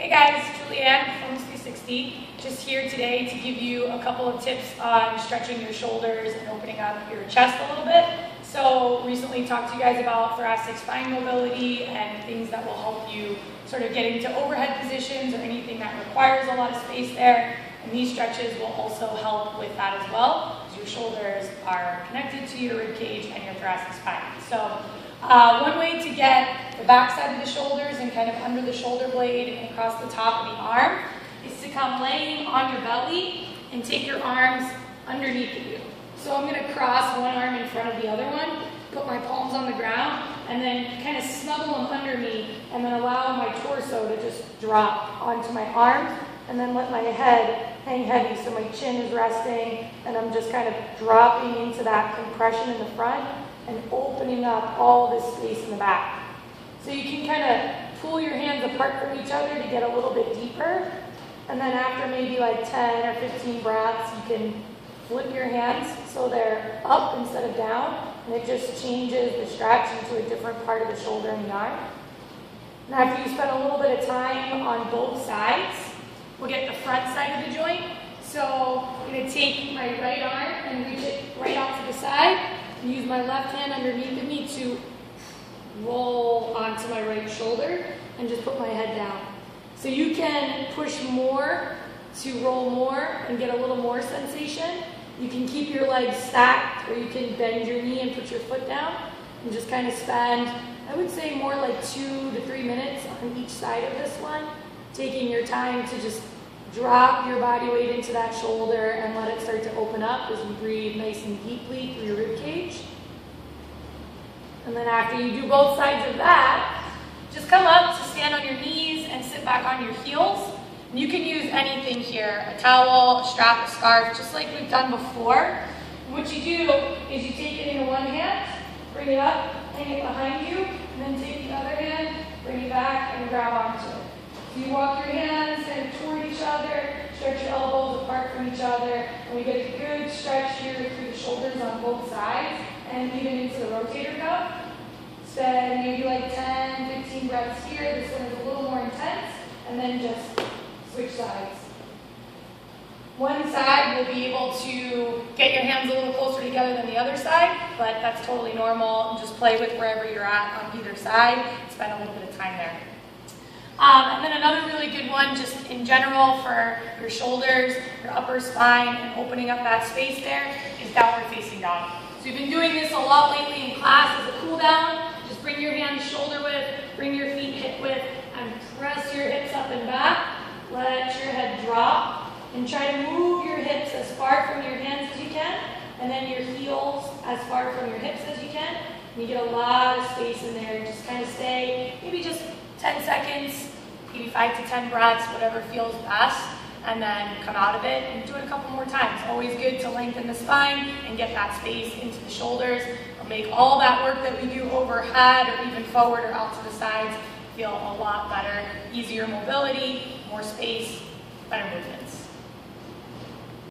Hey guys, Julianne, Performance360, just here today to give you a couple of tips on stretching your shoulders and opening up your chest a little bit. So recently talked to you guys about thoracic spine mobility and things that will help you sort of get into overhead positions or anything that requires a lot of space there. And these stretches will also help with that as well, because your shoulders are connected to your rib cage and your thoracic spine. So one way to get the back side of the shoulders and kind of under the shoulder blade and across the top of the arm is to come laying on your belly and take your arms underneath of you. So I'm going to cross one arm in front of the other one, put my palms on the ground, and then kind of snuggle them under me, and then allow my torso to just drop onto my arms, and then let my head hang heavy so my chin is resting, and I'm just kind of dropping into that compression in the front and opening up all this space in the back. So you can kind of pull your hands apart from each other to get a little bit deeper, and then after maybe like 10 or 15 breaths, you can flip your hands so they're up instead of down, and it just changes the stretch into a different part of the shoulder and the arm. And after you spend a little bit of time on both sides, we'll get the front side of the joint. So I'm going to take my right arm and reach it right out to the side, and use my left hand underneath of me to roll onto my right shoulder and just put my head down. So you can push more to roll more and get a little more sensation. You can keep your legs stacked, or you can bend your knee and put your foot down and just kind of spend, I would say, more like 2 to 3 minutes on each side of this one, taking your time to just drop your body weight into that shoulder and let it start to open up as you breathe nice and deeply through your rib cage. And then after you do both sides of that, just come up to stand on your knees and sit back on your heels. And you can use anything here, a towel, a strap, a scarf, just like we've done before. And what you do is you take it in one hand, bring it up, hang it behind you, and then take the other hand, bring it back, and grab onto it. So you walk your hands kind of toward each other, stretch your elbows apart from each other, and we get a good stretch here through the shoulders on both sides, and even into the rotator cuff. Spend maybe like 10, 15 breaths here. This one is a little more intense, and then just switch sides. One side will be able to get your hands a little closer together than the other side, but that's totally normal. Just play with wherever you're at on either side. Spend a little bit of time there. And then another really good one, just in general for your shoulders, your upper spine, and opening up that space there, is downward facing dog. So you've been doing this a lot lately in class as a cool down. Just bring your hands shoulder width, bring your feet hip width, and press your hips up and back. Let your head drop, and try to move your hips as far from your hands as you can, and then your heels as far from your hips as you can. And you get a lot of space in there. Just kind of stay, maybe just 10 seconds, maybe 5 to 10 breaths, whatever feels best, and then come out of it and do it a couple more times. Always good to lengthen the spine and get that space into the shoulders. It'll make all that work that we do overhead or even forward or out to the sides feel a lot better. Easier mobility, more space, better movements.